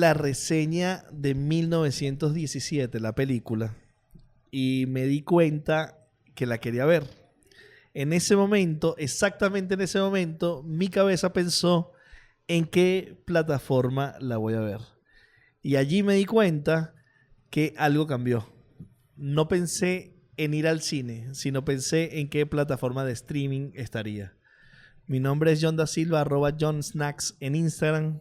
la reseña de 1917, la película, y me di cuenta que la quería ver. En ese momento, exactamente en ese momento, mi cabeza pensó en qué plataforma la voy a ver. Y allí me di cuenta que algo cambió. No pensé en ir al cine, sino pensé en qué plataforma de streaming estaría. Mi nombre es John da Silva, @JohnSnacks en Instagram.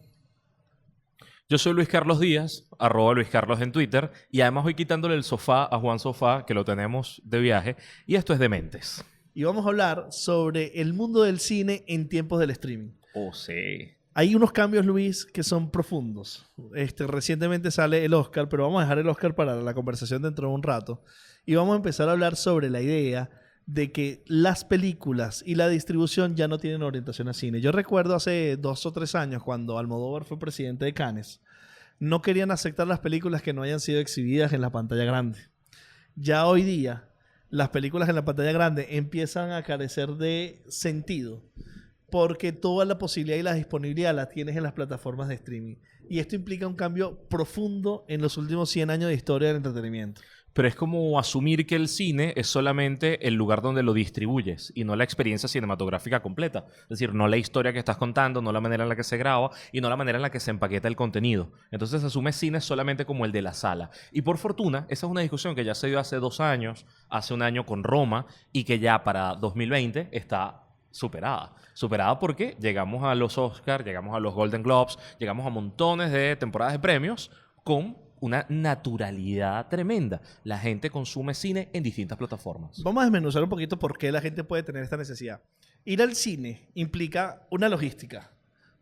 Yo soy Luis Carlos Díaz, @Luis Carlos en Twitter, y además voy quitándole el sofá a Juan Sofá, que lo tenemos de viaje, y esto es Dementes. Y vamos a hablar sobre el mundo del cine en tiempos del streaming. Oh, sí. Hay unos cambios, Luis, que son profundos. Recientemente sale el Oscar, pero vamos a dejar el Oscar para la conversación dentro de un rato. Y vamos a empezar a hablar sobre la idea de que las películas y la distribución ya no tienen orientación a cine. Yo recuerdo hace 2 o 3 años, cuando Almodóvar fue presidente de Cannes, no querían aceptar las películas que no hayan sido exhibidas en la pantalla grande. Ya hoy día, las películas en la pantalla grande empiezan a carecer de sentido, porque toda la posibilidad y la disponibilidad la tienes en las plataformas de streaming. Y esto implica un cambio profundo en los últimos 100 años de historia del entretenimiento. Pero es como asumir que el cine es solamente el lugar donde lo distribuyes y no la experiencia cinematográfica completa. Es decir, no la historia que estás contando, no la manera en la que se graba y no la manera en la que se empaqueta el contenido. Entonces asume cine solamente como el de la sala. Y por fortuna, esa es una discusión que ya se dio hace 2 años, hace 1 año con Roma, y que ya para 2020 está superada. Superada porque llegamos a los Oscars, llegamos a los Golden Globes, llegamos a montones de temporadas de premios con una naturalidad tremenda. La gente consume cine en distintas plataformas. Vamos a desmenuzar un poquito por qué la gente puede tener esta necesidad. Ir al cine implica una logística.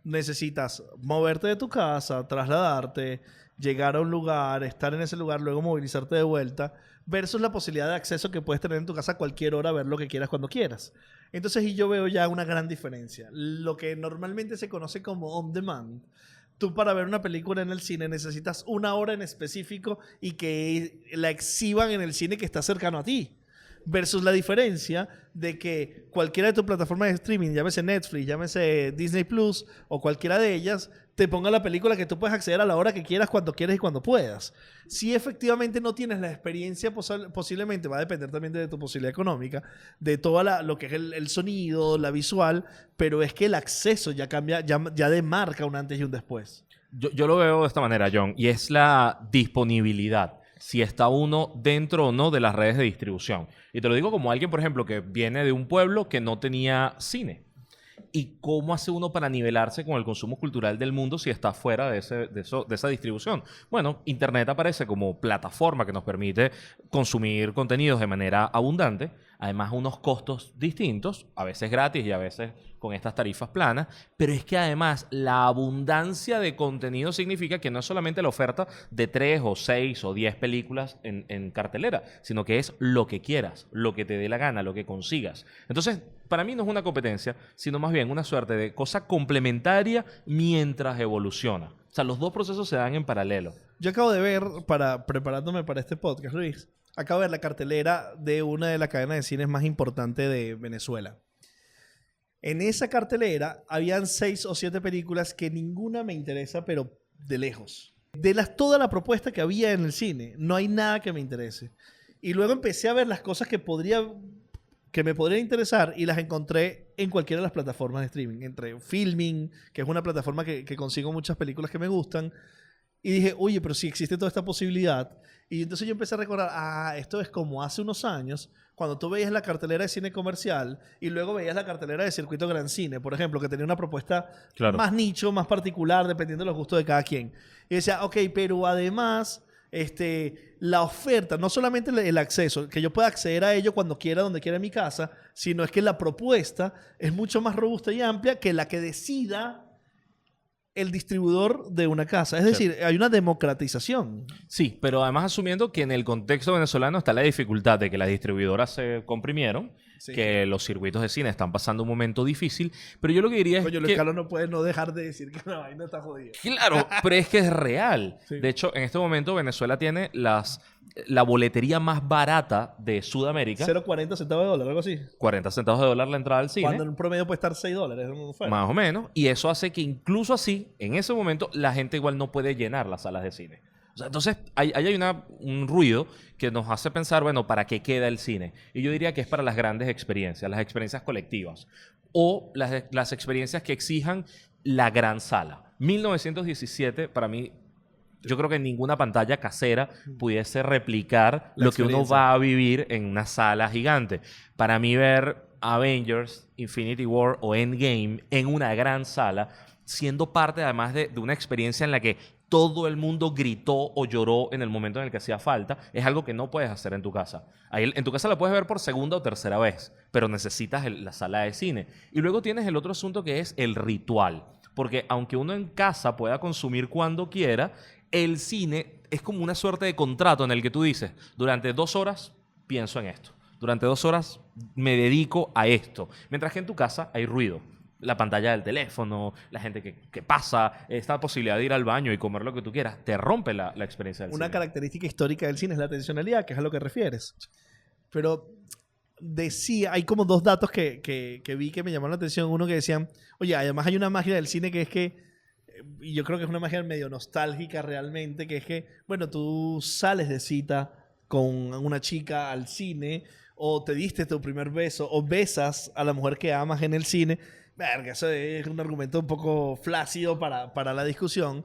Necesitas moverte de tu casa, trasladarte, llegar a un lugar, estar en ese lugar, luego movilizarte de vuelta, versus la posibilidad de acceso que puedes tener en tu casa a cualquier hora, ver lo que quieras cuando quieras. Entonces, y yo veo ya una gran diferencia. Lo que normalmente se conoce como on demand. Tú, para ver una película en el cine, necesitas 1 hora en específico y que la exhiban en el cine que está cercano a ti. Versus la diferencia de que cualquiera de tus plataformas de streaming, llámese Netflix, llámese Disney Plus o cualquiera de ellas, te ponga la película que tú puedes acceder a la hora que quieras, cuando quieras y cuando puedas. Si efectivamente no tienes la experiencia, posiblemente va a depender también de tu posibilidad económica, de todo lo que es el sonido, la visual, pero es que el acceso ya cambia, ya demarca un antes y un después. Yo lo veo de esta manera, John, y es la disponibilidad. Si está uno dentro o no de las redes de distribución. Y te lo digo como alguien, por ejemplo, que viene de un pueblo que no tenía cine. ¿Y cómo hace uno para nivelarse con el consumo cultural del mundo si está fuera de esa distribución? Bueno, Internet aparece como plataforma que nos permite consumir contenidos de manera abundante, además a unos costos distintos, a veces gratis y a veces con estas tarifas planas, pero es que además la abundancia de contenido significa que no es solamente la oferta de 3 o 6 o 10 películas en cartelera, sino que es lo que quieras, lo que te dé la gana, lo que consigas. Entonces, para mí no es una competencia, sino más bien una suerte de cosa complementaria mientras evoluciona. O sea, los dos procesos se dan en paralelo. Yo acabo de ver, preparándome para este podcast, Luis, acabo de ver la cartelera de una de las cadenas de cines más importantes de Venezuela. En esa cartelera habían 6 o 7 películas que ninguna me interesa, pero de lejos. Toda la propuesta que había en el cine, no hay nada que me interese. Y luego empecé a ver las cosas que me podrían interesar y las encontré en cualquiera de las plataformas de streaming. Entre Filming, que es una plataforma que consigo muchas películas que me gustan. Y dije, oye, pero sí existe toda esta posibilidad. Y entonces yo empecé a recordar, esto es como hace unos años, cuando tú veías la cartelera de cine comercial y luego veías la cartelera de Circuito Gran Cine, por ejemplo, que tenía una propuesta más nicho, más particular, dependiendo de los gustos de cada quien. Y decía, ok, pero además, la oferta, no solamente el acceso, que yo pueda acceder a ello cuando quiera, donde quiera en mi casa, sino es que la propuesta es mucho más robusta y amplia que la que decida el distribuidor de una casa. Es decir, hay una democratización. Sí, pero además asumiendo que en el contexto venezolano está la dificultad de que las distribuidoras se comprimieron Sí. que los circuitos de cine están pasando un momento difícil, pero yo lo que diría es Coño, Luis que... Carlos no puede no dejar de decir que la vaina está jodida. Claro, pero es que es real. Sí. De hecho, en este momento Venezuela tiene la boletería más barata de Sudamérica. 0.40 centavos de dólar, algo así. 40 centavos de dólar la entrada al cine. Cuando en un promedio puede estar $6. Más o menos. Y eso hace que incluso así, en ese momento, la gente igual no puede llenar las salas de cine. O sea, entonces, ahí hay un ruido que nos hace pensar, bueno, ¿para qué queda el cine? Y yo diría que es para las grandes experiencias, las experiencias colectivas. O las experiencias que exijan la gran sala. 1917, para mí, yo creo que ninguna pantalla casera pudiese replicar La lo que uno experiencia. va a vivir en una sala gigante. Para mí, ver Avengers, Infinity War o Endgame en una gran sala, siendo parte además de una experiencia en la que todo el mundo gritó o lloró en el momento en el que hacía falta, es algo que no puedes hacer en tu casa. Ahí, en tu casa la puedes ver por segunda o tercera vez, pero necesitas la sala de cine. Y luego tienes el otro asunto que es el ritual. Porque aunque uno en casa pueda consumir cuando quiera, el cine es como una suerte de contrato en el que tú dices, durante 2 horas pienso en esto. Durante 2 horas me dedico a esto. Mientras que en tu casa hay ruido. La pantalla del teléfono, la gente que pasa, esta posibilidad de ir al baño y comer lo que tú quieras, te rompe la experiencia del Una cine. característica histórica del cine es la atencionalidad, que es a lo que refieres. Pero decía, hay como 2 datos que vi que me llamaron la atención. Uno que decían, oye, además hay una magia del cine que es que, y yo creo que es una magia medio nostálgica realmente, que es que, bueno, tú sales de cita con una chica al cine, o te diste tu primer beso, o besas a la mujer que amas en el cine. Verga, eso es un argumento un poco flácido para la discusión.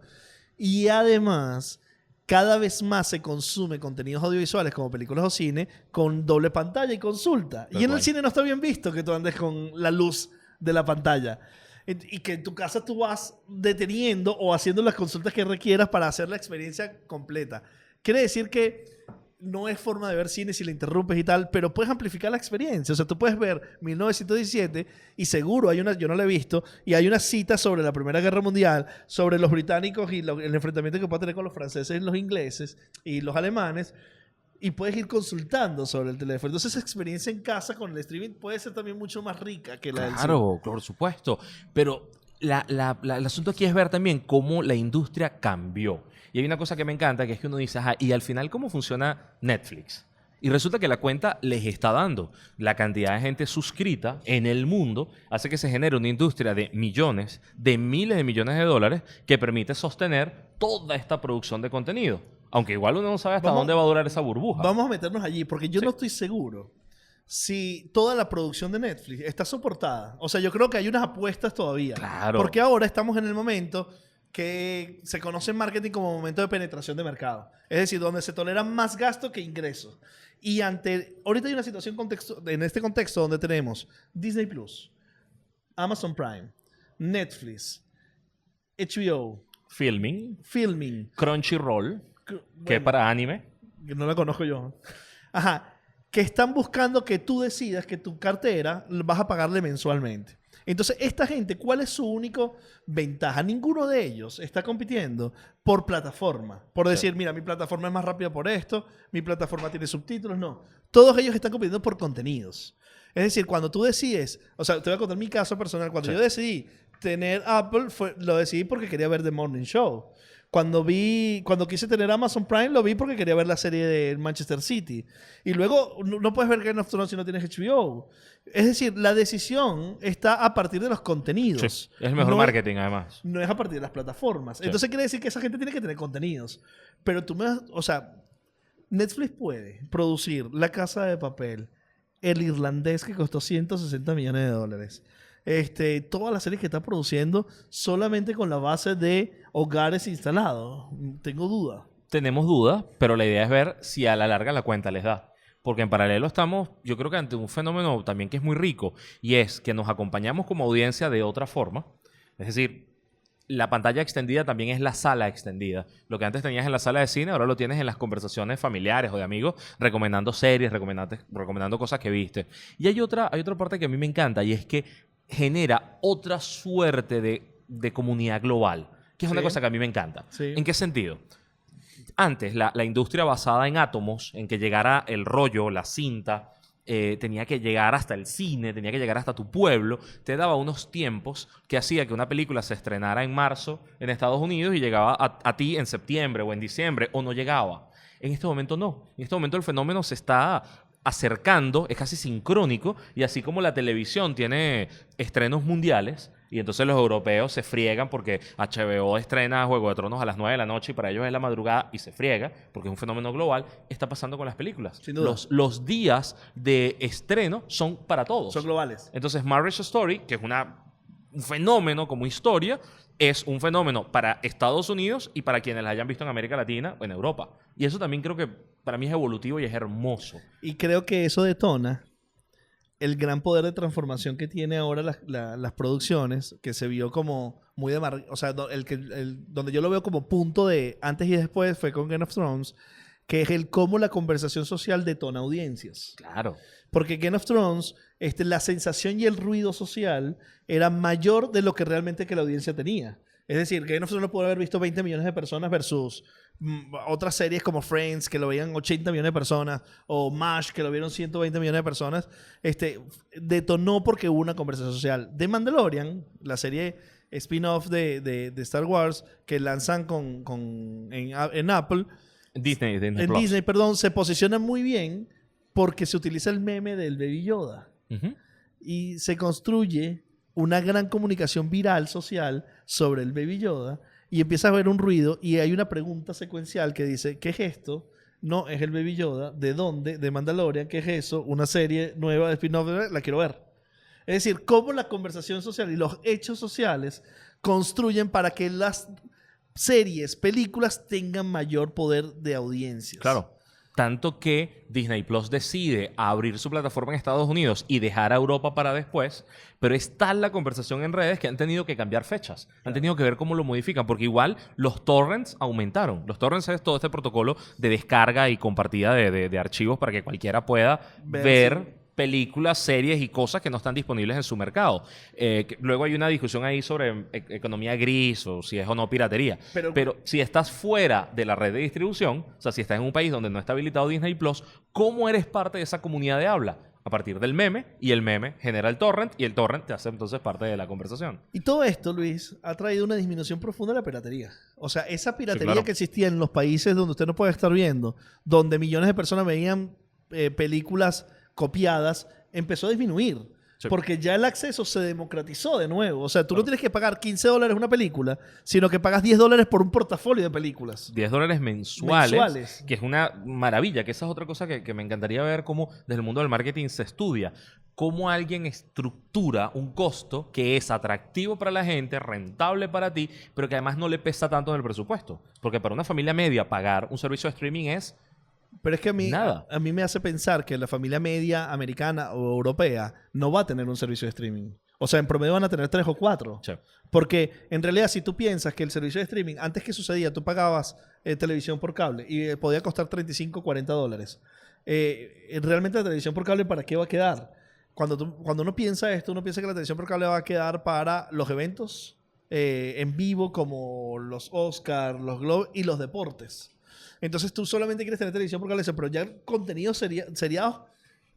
Y además, cada vez más se consume contenidos audiovisuales como películas o cine con doble pantalla y consulta. Y en el cine no está bien visto que tú andes con la luz de la pantalla. Y que en tu casa tú vas deteniendo o haciendo las consultas que requieras para hacer la experiencia completa. Quiere decir que no es forma de ver cine si le interrumpes y tal, pero puedes amplificar la experiencia. O sea, tú puedes ver 1917 y seguro hay una, yo no la he visto, y hay una cita sobre la Primera Guerra Mundial, sobre los británicos y el enfrentamiento que puede tener con los franceses y los ingleses y los alemanes, y puedes ir consultando sobre el teléfono. Entonces esa experiencia en casa con el streaming puede ser también mucho más rica que la del cine. Claro, por supuesto. Pero el asunto aquí es ver también cómo la industria cambió. Y hay una cosa que me encanta, que es que uno dice, ajá, y al final, ¿cómo funciona Netflix? Y resulta que la cuenta les está dando. La cantidad de gente suscrita en el mundo hace que se genere una industria de millones, de miles de millones de dólares que permite sostener toda esta producción de contenido. Aunque igual uno no sabe hasta dónde va a durar esa burbuja. Vamos a meternos allí, porque yo Sí. no estoy seguro si toda la producción de Netflix está soportada. O sea, yo creo que hay unas apuestas todavía. Claro. Porque ahora estamos en el momento que se conoce en marketing como momento de penetración de mercado. Es decir, donde se tolera más gasto que ingresos. Y ahorita hay una situación en este contexto donde tenemos Disney Plus, Amazon Prime, Netflix, HBO, Filming, Filming, Crunchyroll, que es bueno, para anime. que no la conozco yo. Ajá. Que están buscando que tú decidas que tu cartera vas a pagarle mensualmente. Entonces, esta gente, ¿cuál es su único ventaja? Ninguno de ellos está compitiendo por plataforma. Por decir, mira, mi plataforma es más rápida por esto, mi plataforma tiene subtítulos. No. Todos ellos están compitiendo por contenidos. Es decir, cuando tú decides, o sea, te voy a contar mi caso personal. Cuando yo decidí tener Apple, lo decidí porque quería ver The Morning Show. Cuando quise tener Amazon Prime, lo vi porque quería ver la serie de Manchester City. Y luego no puedes ver Game of Thrones si no tienes HBO. Es decir, la decisión está a partir de los contenidos. Sí, es el mejor marketing, además. No es a partir de las plataformas. Entonces quiere decir que esa gente tiene que tener contenidos. Pero o sea, Netflix puede producir La Casa de Papel, El Irlandés, que costó $160 millones. Todas las series que está produciendo solamente con la base de hogares instalados. Tengo duda. Tenemos dudas, pero la idea es ver si a la larga la cuenta les da. Porque en paralelo estamos, yo creo que ante un fenómeno también que es muy rico, y es que nos acompañamos como audiencia de otra forma. Es decir, la pantalla extendida también es la sala extendida. Lo que antes tenías en la sala de cine, ahora lo tienes en las conversaciones familiares o de amigos, recomendando series, recomendando cosas que viste. Y hay otra parte que a mí me encanta, y es que genera otra suerte de comunidad global, que es una cosa que a mí me encanta. Sí. ¿En qué sentido? Antes, la industria basada en átomos, en que llegara el rollo, la cinta, tenía que llegar hasta el cine, tenía que llegar hasta tu pueblo, te daba unos tiempos que hacía que una película se estrenara en marzo en Estados Unidos y llegaba a ti en septiembre o en diciembre, o no llegaba. En este momento no. En este momento el fenómeno se está acercando, es casi sincrónico, y así como la televisión tiene estrenos mundiales, y entonces los europeos se friegan porque HBO estrena Juego de Tronos a las 9 de la noche y para ellos es la madrugada y se friega porque es un fenómeno global, está pasando con las películas. Sin duda. Los días de estreno son para todos. Son globales. Entonces Marriage Story, que es un fenómeno como historia, es un fenómeno para Estados Unidos y para quienes la hayan visto en América Latina o en Europa. Y eso también creo que para mí es evolutivo y es hermoso. Y creo que eso detona el gran poder de transformación que tiene ahora las producciones, que se vio como muy de o sea, donde yo lo veo como punto de antes y después fue con Game of Thrones, que es el cómo la conversación social detona audiencias. Claro. Porque Game of Thrones, la sensación y el ruido social era mayor de lo que realmente que la audiencia tenía. Es decir, Game of Thrones lo pudo haber visto 20 millones de personas versus otras series como Friends, que lo veían 80 millones de personas, o MASH, que lo vieron 120 millones de personas. Detonó porque hubo una conversación social. The Mandalorian, la serie spin-off de Star Wars, que lanzan en Apple, Disney Disney, perdón, se posiciona muy bien porque se utiliza el meme del Baby Yoda. Uh-huh. Y se construye una gran comunicación viral social sobre el Baby Yoda y empieza a haber un ruido y hay una pregunta secuencial que dice, ¿qué es esto? No, es el Baby Yoda. ¿De dónde? De Mandalorian. ¿Qué es eso? Una serie nueva de spin-off. La quiero ver. Es decir, cómo la conversación social y los hechos sociales construyen para que las series, películas tengan mayor poder de audiencias. Claro. Tanto que Disney Plus decide abrir su plataforma en Estados Unidos y dejar a Europa para después, pero es tal la conversación en redes que han tenido que cambiar fechas. Han tenido que ver cómo lo modifican, porque igual los torrents aumentaron. Los torrents es todo este protocolo de descarga y compartida de archivos para que cualquiera pueda ver películas, series y cosas que no están disponibles en su mercado. Luego hay una discusión ahí sobre economía gris o si es o no piratería. Pero si estás fuera de la red de distribución, o sea, si estás en un país donde no está habilitado Disney Plus, ¿cómo eres parte de esa comunidad de habla? A partir del meme, y el meme genera el torrent, y el torrent te hace entonces parte de la conversación. Y todo esto, Luis, ha traído una disminución profunda de la piratería. O sea, esa piratería Sí, claro, que existía en los países donde usted no puede estar viendo, donde millones de personas veían películas copiadas, empezó a disminuir. Sí. Porque ya el acceso se democratizó de nuevo. O sea, tú no tienes que pagar $15 una película, sino que pagas $10 por un portafolio de películas. $10 mensuales. Que es una maravilla, que esa es otra cosa que me encantaría ver cómo desde el mundo del marketing se estudia. Cómo alguien estructura un costo que es atractivo para la gente, rentable para ti, pero que además no le pesa tanto en el presupuesto. Porque para una familia media pagar un servicio de streaming es... Pero es que a mí me hace pensar que la familia media americana o europea no va a tener un servicio de streaming. O sea, en promedio van a tener 3 o 4. Sí. Porque en realidad, si tú piensas que el servicio de streaming, antes que sucedía, tú pagabas televisión por cable y podía costar $35 o $40. Realmente la televisión por cable, ¿para qué va a quedar? Cuando uno piensa esto, uno piensa que la televisión por cable va a quedar para los eventos en vivo como los Oscars, los Globos y los deportes. Entonces tú solamente quieres tener televisión por cable, pero ya el contenido seriado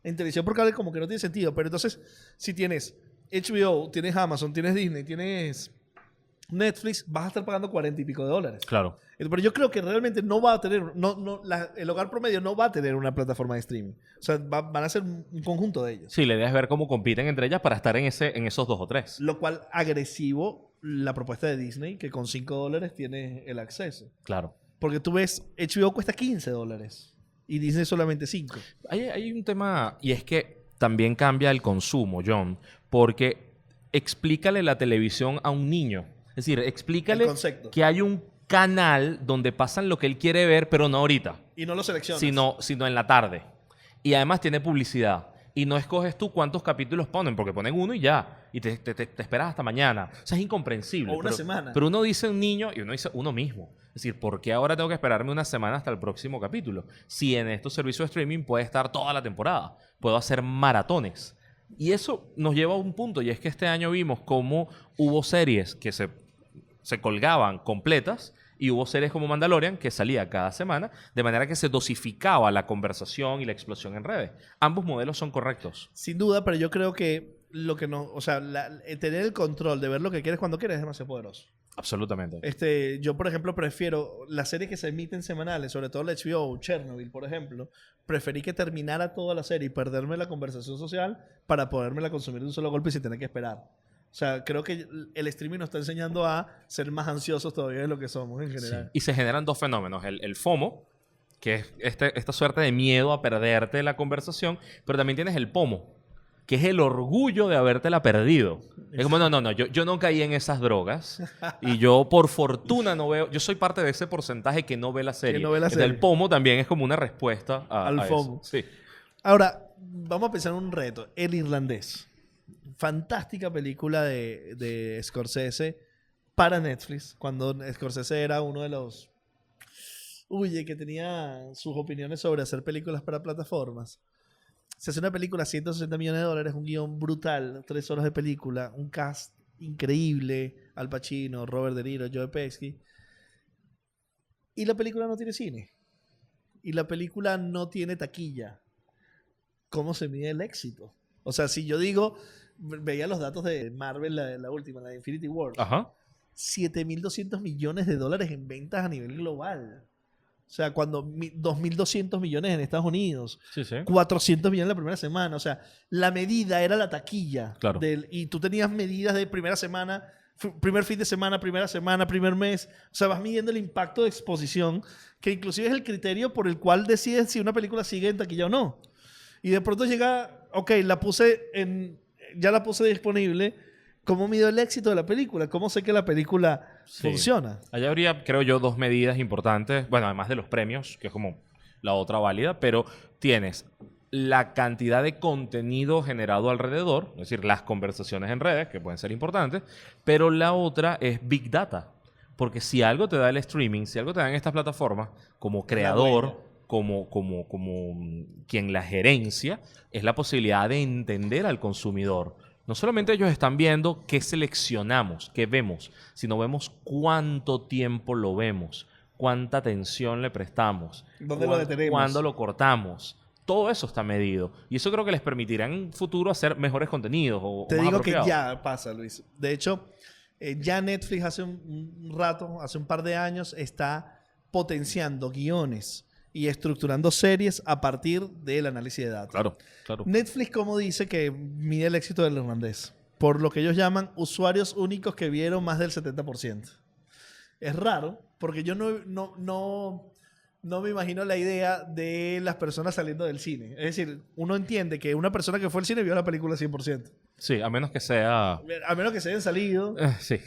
en televisión por cable como que no tiene sentido. Pero entonces, si tienes HBO, tienes Amazon, tienes Disney, tienes Netflix, vas a estar pagando $40 y pico. Claro. Pero yo creo que realmente no va a tener, el hogar promedio no va a tener una plataforma de streaming. O sea, van a ser un conjunto de ellos. Sí, la idea es ver cómo compiten entre ellas para estar en esos 2 o 3. Lo cual agresivo la propuesta de Disney, que con $5 tienes el acceso. Claro. Porque tú ves, HBO cuesta $15 y Disney solamente 5. Hay un tema, y es que también cambia el consumo, John, porque explícale la televisión a un niño. Es decir, explícale que hay un canal donde pasan lo que él quiere ver, pero no ahorita. Y no lo seleccionas. Sino en la tarde. Y además tiene publicidad. Y no escoges tú cuántos capítulos ponen, porque ponen uno y ya. Y te esperas hasta mañana. O sea, es incomprensible. O una semana. Pero uno dice un niño y uno dice uno mismo. Es decir, ¿por qué ahora tengo que esperarme una semana hasta el próximo capítulo? Si en estos servicios de streaming puede estar toda la temporada. Puedo hacer maratones. Y eso nos lleva a un punto. Y es que este año vimos cómo hubo series que se colgaban completas Y hubo series como Mandalorian que salía cada semana, de manera que se dosificaba la conversación y la explosión en redes. Ambos modelos son correctos. Sin duda, pero yo creo que lo que no, o sea, tener el control de ver lo que quieres cuando quieres es demasiado poderoso. Absolutamente. Yo, por ejemplo, prefiero las series que se emiten semanales, sobre todo la HBO, Chernobyl, por ejemplo. Preferí que terminara toda la serie y perderme la conversación social para podérmela consumir de un solo golpe sin tener que esperar. O sea, creo que el streaming nos está enseñando a ser más ansiosos todavía de lo que somos en general. Sí. Y se generan dos fenómenos. El FOMO, que es esta suerte de miedo a perderte la conversación, pero también tienes el POMO, que es el orgullo de habértela perdido. Es como, no, yo no caí en esas drogas y yo por fortuna no veo, yo soy parte de ese porcentaje que no ve la serie. Que no ve la serie. El POMO también es como una respuesta al a FOMO. eso. Sí. Ahora, vamos a pensar en un reto. El Irlandés. Fantástica película de Scorsese para Netflix, cuando Scorsese era uno de los que tenía sus opiniones sobre hacer películas para plataformas. Se hace una película, $160 millones, un guión brutal, 3 horas de película, un cast increíble, Al Pacino, Robert De Niro, Joe Pesci. Y la película no tiene cine. Y la película no tiene taquilla. ¿Cómo se mide el éxito? O sea, si yo digo, veía los datos de Marvel, la última, la de Infinity War. Ajá. $7.200 millones en ventas a nivel global. O sea, cuando 2.200 millones en Estados Unidos. Sí, sí. 400 millones la primera semana. O sea, la medida era la taquilla. Claro. Y tú tenías medidas de primera semana, primer fin de semana, primera semana, primer mes. O sea, vas midiendo el impacto de exposición, que inclusive es el criterio por el cual decides si una película sigue en taquilla o no. Y de pronto llega, ya la puse disponible. ¿Cómo mido el éxito de la película? ¿Cómo sé que la película funciona? Allá habría, creo yo, dos medidas importantes. Bueno, además de los premios, que es como la otra válida, pero tienes la cantidad de contenido generado alrededor, es decir, las conversaciones en redes, que pueden ser importantes, pero la otra es Big Data. Porque si algo te da el streaming, si algo te dan estas plataformas, como creador, como quien la gerencia, es la posibilidad de entender al consumidor. No solamente ellos están viendo qué seleccionamos, qué vemos, sino vemos cuánto tiempo lo vemos, cuánta atención le prestamos, ¿dónde lo detenemos? Cuándo lo cortamos. Todo eso está medido. Y eso creo que les permitirá en un futuro hacer mejores contenidos o Te más digo apropiados. que ya pasa, Luis. De hecho, ya Netflix hace un rato, hace un par de años, está potenciando guiones y estructurando series a partir del análisis de datos. Claro, claro. Netflix, como dice, que mide el éxito del irlandés por lo que ellos llaman usuarios únicos que vieron más del 70%. Es raro, porque yo no me imagino la idea de las personas saliendo del cine. Es decir, uno entiende que una persona que fue al cine vio la película 100%. Sí, a menos que sea... A menos que se hayan salido, sí.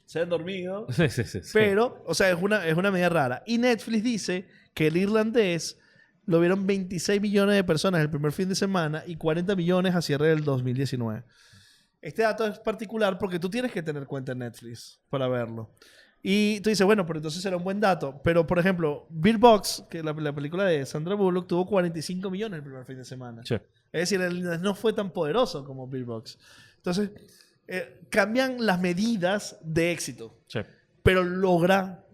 se hayan dormido. Sí. Pero, o sea, es una medida rara. Y Netflix dice que el irlandés lo vieron 26 millones de personas el primer fin de semana y 40 millones a cierre del 2019. Este dato es particular porque tú tienes que tener cuenta en Netflix para verlo. Y tú dices, bueno, pero entonces será un buen dato. Pero, por ejemplo, Bird Box, que la película de Sandra Bullock, tuvo 45 millones el primer fin de semana. Sí. Es decir, el irlandés no fue tan poderoso como Bird Box. Entonces, cambian las medidas de éxito. Sí. Pero logra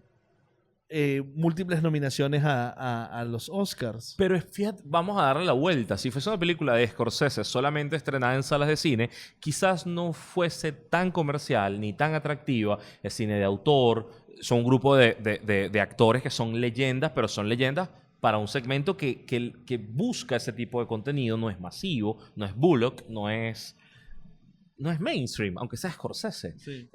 múltiples nominaciones a los Oscars. Pero fíjate, vamos a darle la vuelta. Si fuese una película de Scorsese solamente estrenada en salas de cine, quizás no fuese tan comercial ni tan atractiva. Es cine de autor, son un grupo de actores que son leyendas, pero son leyendas para un segmento que busca ese tipo de contenido. No es masivo, no es Bullock, no es mainstream, aunque sea Scorsese. Sí.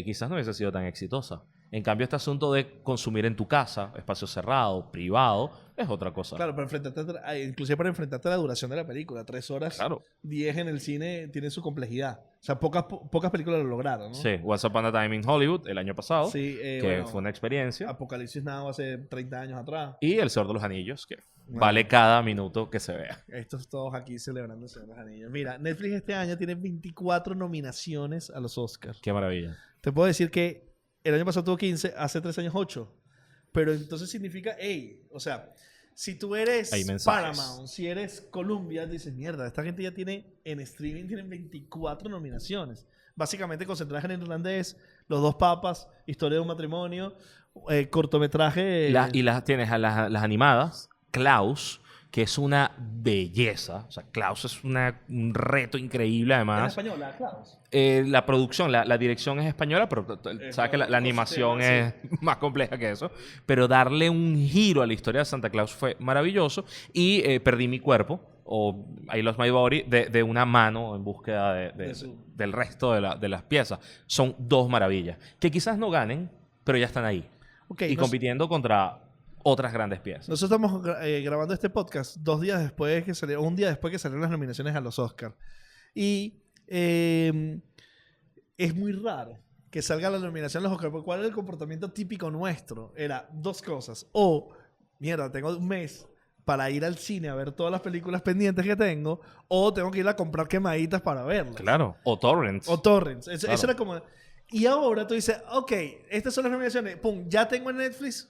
Quizás no hubiese sido tan exitosa. En cambio, este asunto de consumir en tu casa, espacio cerrado, privado, es otra cosa. Claro, para inclusive para enfrentarte a la duración de la película. 3 horas, Claro. 10 en el cine, tiene su complejidad. O sea, pocas películas lo lograron, ¿no? Sí, Once Upon a Time in Hollywood el año pasado, Sí, que fue una experiencia. Apocalipsis Now hace 30 años atrás. Y El Señor de los Anillos, que Bueno. vale cada minuto que se vea. Estos todos aquí celebrando el Señor de los Anillos. Mira, Netflix este año tiene 24 nominaciones a los Oscars. Qué maravilla. Te puedo decir que el año pasado tuvo 15, hace 3 años 8. Pero entonces significa, o sea, Si tú eres Hay mensajes. Paramount, si eres Columbia, dices, mierda, esta gente ya tiene, en streaming tienen 24 nominaciones. Básicamente concentradas en irlandés, Los dos papas, Historia de un matrimonio, cortometraje... Y tienes a las animadas, Klaus, que es una belleza. O sea, Klaus es un reto increíble, ¿En además. española, Klaus? La producción, la dirección es española, pero sabes que la animación es más compleja que eso. Pero darle un giro a la historia de Santa Claus fue maravilloso. Y Perdí mi cuerpo, o I Lost My Body, de una mano en búsqueda del resto de las piezas. Son dos maravillas. Que quizás no ganen, pero ya están ahí. Okay, y compitiendo contra otras grandes piezas. Nosotros estamos grabando este podcast 2 días después que salieron, un día después que salieron las nominaciones a los Oscars. Y es muy raro que salga la nominación a los Oscars, porque ¿cuál era el comportamiento típico nuestro? Era 2 cosas. O, mierda, tengo un mes para ir al cine a ver todas las películas pendientes que tengo, o tengo que ir a comprar quemaditas para verlas. Claro. O torrents. O torrents. Eso Claro. era como... Y ahora tú dices, ok, estas son las nominaciones. Pum, ya tengo en Netflix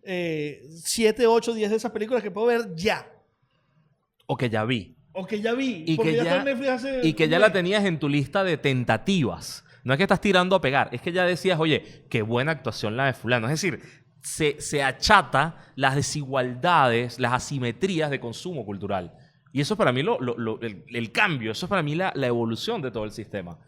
7, 8, 10 de esas películas que puedo ver ya. O que ya vi. O que ya vi. Y porque que ya está ya, en Netflix hace y que un ya mes. la tenías en tu lista de tentativas. No es que estás tirando a pegar. Es que ya decías, oye, qué buena actuación la de fulano. Es decir, se achata las desigualdades, las asimetrías de consumo cultural. Y eso es para mí el cambio. Eso es para mí la evolución de todo el sistema.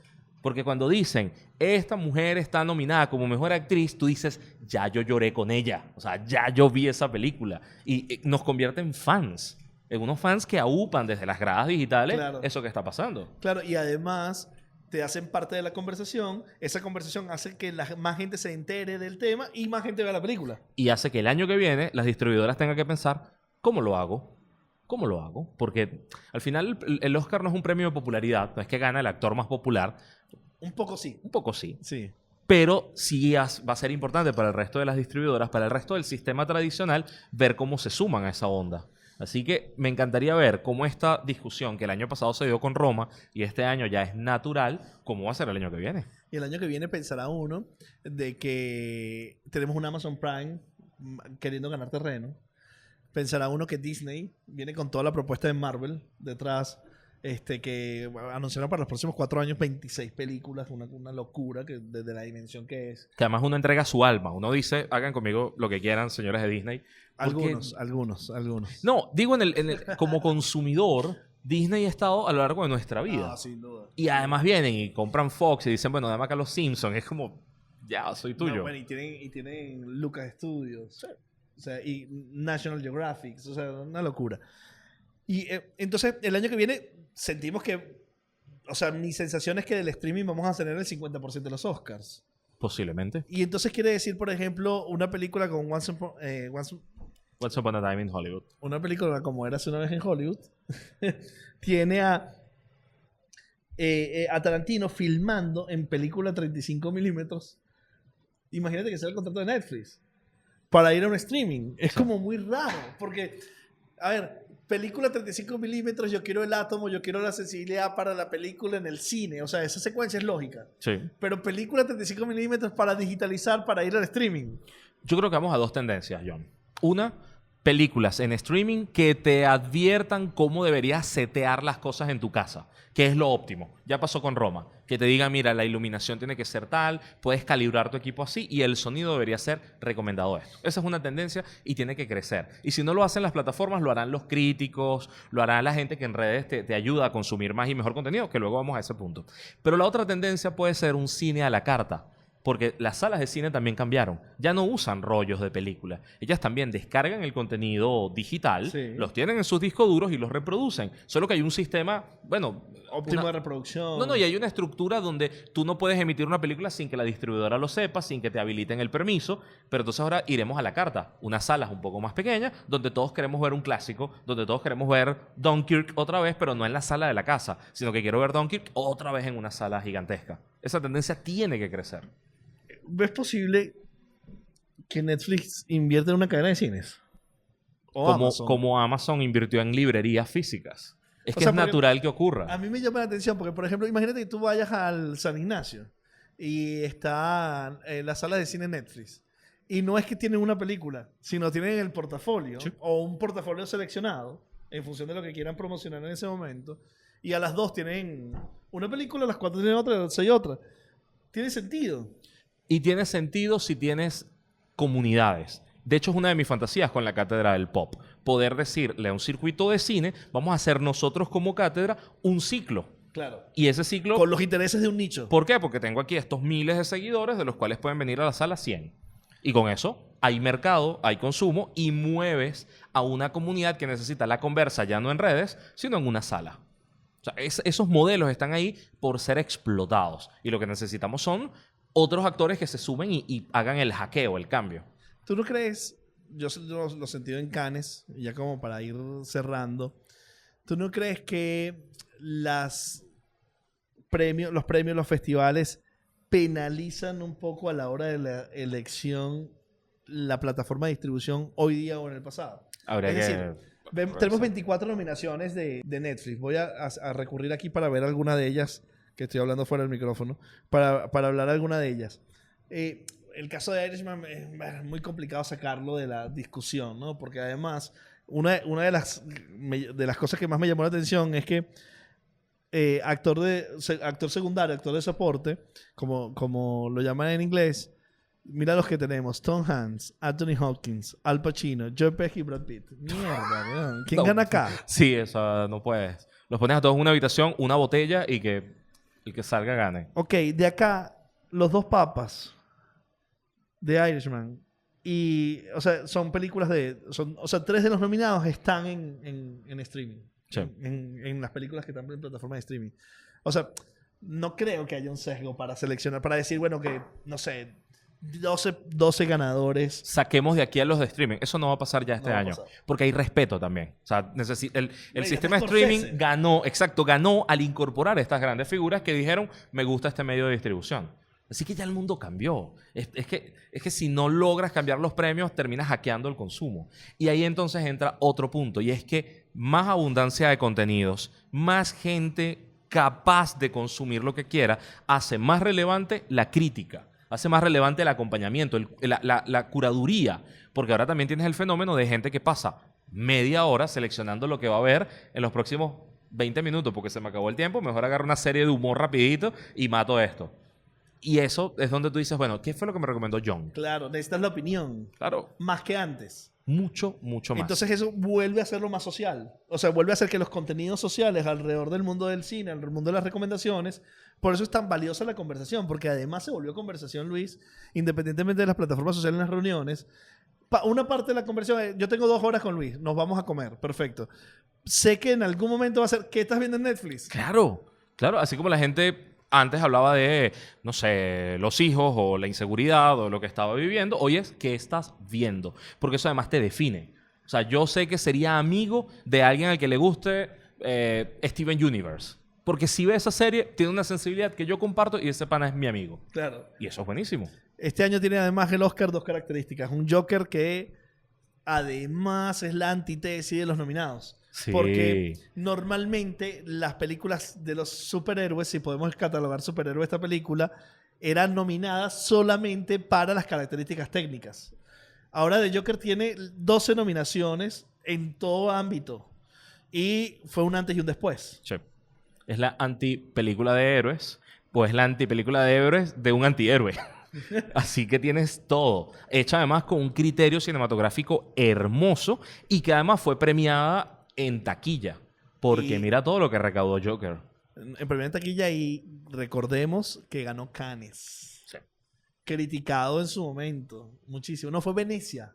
Porque cuando dicen, esta mujer está nominada como mejor actriz, tú dices, ya yo lloré con ella. O sea, ya yo vi esa película. Y nos convierte en fans. En unos fans que aupan desde las gradas digitales Claro. eso que está pasando. Claro, y además te hacen parte de la conversación. Esa conversación hace que más gente se entere del tema y más gente vea la película. Y hace que el año que viene las distribuidoras tengan que pensar, ¿cómo lo hago? ¿Cómo lo hago? Porque al final el Oscar no es un premio de popularidad. No es que gana el actor más popular. Un poco sí. Un poco sí. Sí. Pero sí va a ser importante para el resto de las distribuidoras, para el resto del sistema tradicional, ver cómo se suman a esa onda. Así que me encantaría ver cómo esta discusión que el año pasado se dio con Roma y este año ya es natural, cómo va a ser el año que viene. Y el año que viene pensará uno de que tenemos un Amazon Prime queriendo ganar terreno. Pensará uno que Disney viene con toda la propuesta de Marvel detrás, que anunciaron para los próximos 4 años 26 películas, una locura que desde la dimensión que es. Que además uno entrega su alma. Uno dice, hagan conmigo lo que quieran, señores de Disney. Porque- Algunos. No, digo como consumidor, Disney ha estado a lo largo de nuestra vida. Ah, sin duda. Y además vienen y compran Fox y dicen, bueno, dame acá los Simpsons. Es como, ya, soy tuyo. No, bueno, y tienen Lucas Studios. O sea, y National Geographic. O sea, una locura. Y entonces, el año que viene sentimos que... O sea, mi sensación es que del streaming vamos a tener el 50% de los Oscars. Posiblemente. Y entonces quiere decir, por ejemplo, una película con Once Upon a Time in Hollywood. una película como Érase una vez en Hollywood, tiene a Tarantino filmando en película 35 milímetros. Imagínate que sea el contrato de Netflix para ir a un streaming. Es como muy raro, porque, a ver, película 35 milímetros, yo quiero el átomo, yo quiero la sensibilidad para la película en el cine. O sea, esa secuencia es lógica. Sí. Pero película 35 milímetros para digitalizar, para ir al streaming. Yo creo que vamos a 2 tendencias, John. Una, películas en streaming que te adviertan cómo deberías setear las cosas en tu casa, que es lo óptimo. Ya pasó con Roma, que te diga, mira, la iluminación tiene que ser tal, puedes calibrar tu equipo así y el sonido debería ser recomendado esto. Esa es una tendencia y tiene que crecer. Y si no lo hacen las plataformas, lo harán los críticos, lo hará la gente que en redes te ayuda a consumir más y mejor contenido, que luego vamos a ese punto. Pero la otra tendencia puede ser un cine a la carta. Porque las salas de cine también cambiaron. Ya no usan rollos de película. Ellas también descargan el contenido digital, Sí. los tienen en sus discos duros y los reproducen. Solo que hay un sistema, bueno... Óptimo de reproducción. No, y hay una estructura donde tú no puedes emitir una película sin que la distribuidora lo sepa, sin que te habiliten el permiso. Pero entonces ahora iremos a la carta. Unas salas un poco más pequeñas, donde todos queremos ver un clásico, donde todos queremos ver Dunkirk otra vez, pero no en la sala de la casa, sino que quiero ver Dunkirk otra vez en una sala gigantesca. Esa tendencia tiene que crecer. ¿Ves posible que Netflix invierta en una cadena de cines? O Amazon. Como Amazon invirtió en librerías físicas. Es O que sea, es porque natural que ocurra. A mí me llama la atención porque, por ejemplo, imagínate que tú vayas al San Ignacio y está en la sala de cine Netflix Y no es que tienen una película, sino tienen el portafolio Sí. o un portafolio seleccionado en función de lo que quieran promocionar en ese momento. Y a las 2 tienen una película, a las 4 tienen otra, a las 6 otra. Tiene sentido. Y tiene sentido si tienes comunidades. De hecho, es una de mis fantasías con la cátedra del pop. Poder decirle a un circuito de cine, vamos a hacer nosotros como cátedra un ciclo. Claro. Y ese ciclo... Con los intereses de un nicho. ¿Por qué? Porque tengo aquí estos miles de seguidores de los cuales pueden venir a la sala 100. Y con eso hay mercado, hay consumo y mueves a una comunidad que necesita la conversa ya no en redes, sino en una sala. O sea, esos modelos están ahí por ser explotados. Y lo que necesitamos son otros actores que se sumen y hagan el hackeo, el cambio. ¿Tú no crees? Yo lo sentido en Cannes, y ya como para ir cerrando. ¿Tú no crees que los premios, los festivales penalizan un poco a la hora de la elección la plataforma de distribución hoy día o en el pasado? Habría Es que... decir, tenemos 24 nominaciones de Netflix. Voy a recurrir aquí para ver alguna de ellas, que estoy hablando fuera del micrófono, para hablar alguna de ellas. El caso de Irishman es muy complicado sacarlo de la discusión, ¿no? Porque además, una de las cosas que más me llamó la atención es que actor secundario, actor de soporte, como lo llaman en inglés, mira los que tenemos: Tom Hanks, Anthony Hopkins, Al Pacino, Joe Pesci y Brad Pitt. Mierda, weón. ¿Quién No. gana acá? Sí, eso no puedes. Los pones a todos en una habitación, una botella y que el que salga gane. Ok, de acá, los dos papas de Irishman. Y, o sea, son películas o sea, 3 de los nominados están en streaming. Sí. En las películas que están en plataforma de streaming. O sea, no creo que haya un sesgo para seleccionar, para decir, bueno, que, no sé, 12 ganadores. Saquemos de aquí a los de streaming. Eso no va a pasar ya este No va a año. pasar. Porque hay respeto también. O sea, el Oiga, sistema de Scorsese. streaming ganó al incorporar estas grandes figuras que dijeron, me gusta este medio de distribución. Así que ya el mundo cambió. Es que si no logras cambiar los premios, terminas hackeando el consumo. Y ahí entonces entra otro punto. Y es que más abundancia de contenidos, más gente capaz de consumir lo que quiera, hace más relevante la crítica. Hace más relevante el acompañamiento, la curaduría. Porque ahora también tienes el fenómeno de gente que pasa media hora seleccionando lo que va a ver en los próximos 20 minutos. Porque se me acabó el tiempo, mejor agarro una serie de humor rapidito y mato esto. Y eso es donde tú dices, bueno, ¿qué fue lo que me recomendó John? Claro, necesitas la opinión. Claro. Más que antes. Mucho más. Entonces eso vuelve a hacerlo más social. O sea, vuelve a hacer que los contenidos sociales alrededor del mundo del cine, alrededor del mundo de las recomendaciones, por eso es tan valiosa la conversación, porque además se volvió conversación, Luis, independientemente de las plataformas sociales en las reuniones. Una parte de la conversación es, yo tengo 2 horas con Luis, nos vamos a comer, perfecto. Sé que en algún momento va a ser, ¿qué estás viendo en Netflix? Claro. Así como la gente antes hablaba de, no sé, los hijos o la inseguridad o lo que estaba viviendo, hoy es ¿qué estás viendo? Porque eso además te define. O sea, yo sé que sería amigo de alguien al que le guste Steven Universe. Porque si ve esa serie, tiene una sensibilidad que yo comparto y ese pana es mi amigo. Claro. Y eso es buenísimo. Este año tiene además el Oscar 2 características. Un Joker que además es la antítesis de los nominados. Sí. Porque normalmente las películas de los superhéroes, si podemos catalogar superhéroe esta película, eran nominadas solamente para las características técnicas. Ahora The Joker tiene 12 nominaciones en todo ámbito. Y fue un antes y un después. Sí. Es la antipelícula de héroes, pues la antipelícula de héroes de un antihéroe. Así que tienes todo. Hecha además con un criterio cinematográfico hermoso y que además fue premiada en taquilla. Porque mira todo lo que recaudó Joker. En primera taquilla, y recordemos que ganó Cannes. Sí. Criticado en su momento. Muchísimo. No, fue Venecia.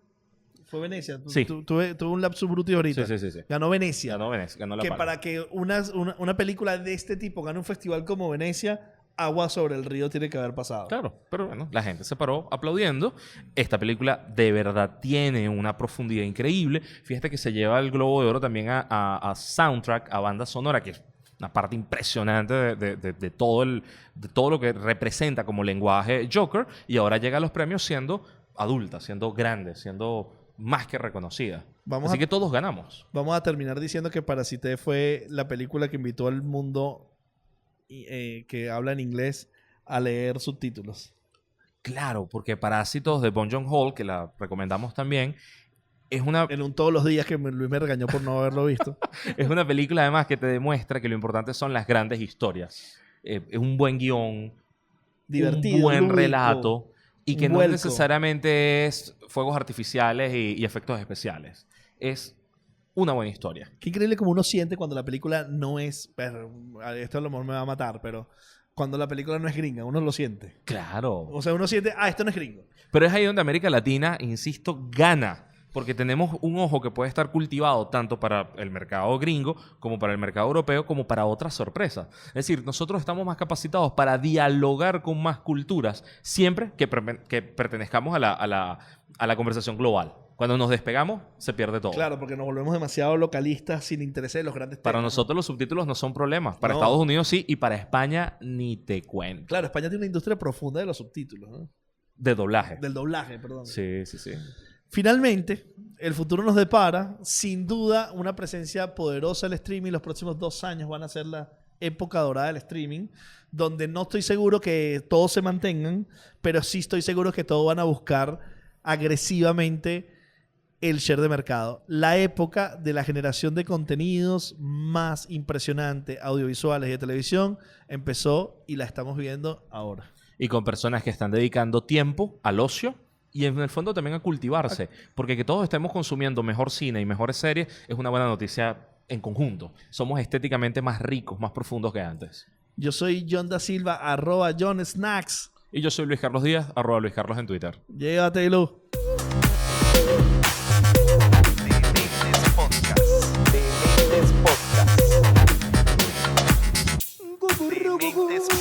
Fue Venecia. Sí. Tuve un lapsus bruti ahorita. Sí. Ganó Venecia. Ganó Venecia, ganó la Que Palma. para que una película de este tipo gane un festival como Venecia, agua sobre el río tiene que haber pasado. Claro, pero bueno, la gente se paró aplaudiendo. Esta película de verdad tiene una profundidad increíble. Fíjate que se lleva el Globo de Oro también a soundtrack, a banda sonora, que es una parte impresionante de todo lo que representa como lenguaje Joker. Y ahora llega a los premios siendo adulta, siendo grande, siendo más que reconocida. Así que todos ganamos. Vamos a terminar diciendo que Parasité fue la película que invitó al mundo que habla en inglés a leer subtítulos. Claro, porque Parásitos de Bong Joon-ho, que la recomendamos también, es una, En un todos los días que Luis me regañó por no haberlo visto. es una película además que te demuestra que lo importante son las grandes historias. Es un buen guión, Divertido, un buen lúdico, relato y que un no vuelco. necesariamente es fuegos artificiales y efectos especiales. Es una buena historia. Qué increíble como uno siente cuando la película no es... Esto a lo mejor me va a matar, pero cuando la película no es gringa, uno lo siente. Claro. O sea, uno siente, esto no es gringo. Pero es ahí donde América Latina, insisto, gana. Porque tenemos un ojo que puede estar cultivado tanto para el mercado gringo, como para el mercado europeo, como para otras sorpresas. Es decir, nosotros estamos más capacitados para dialogar con más culturas siempre que pertenezcamos a la conversación global. Cuando nos despegamos, se pierde todo. Claro, porque nos volvemos demasiado localistas sin interés en los grandes temas. Para nosotros los subtítulos no son problemas. Para No. Estados Unidos sí, y para España ni te cuento. Claro, España tiene una industria profunda de los subtítulos, ¿no? De doblaje. Del doblaje, perdón. Sí, sí, sí. Finalmente, el futuro nos depara, sin duda, una presencia poderosa del streaming. Los próximos 2 años van a ser la época dorada del streaming, donde no estoy seguro que todos se mantengan, pero sí estoy seguro que todos van a buscar agresivamente el share de mercado. La época de la generación de contenidos más impresionante, audiovisuales y de televisión, empezó y la estamos viendo ahora. Y con personas que están dedicando tiempo al ocio y en el fondo también a cultivarse. Porque que todos estemos consumiendo mejor cine y mejores series es una buena noticia en conjunto. Somos estéticamente más ricos, más profundos que antes. Yo soy John da Silva, @JohnSnacks. Y yo soy Luis Carlos Díaz, @Luis Carlos en Twitter. Llévatelo. Dementes Podcast. Dementes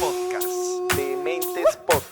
Podcast. Dementes Podcast.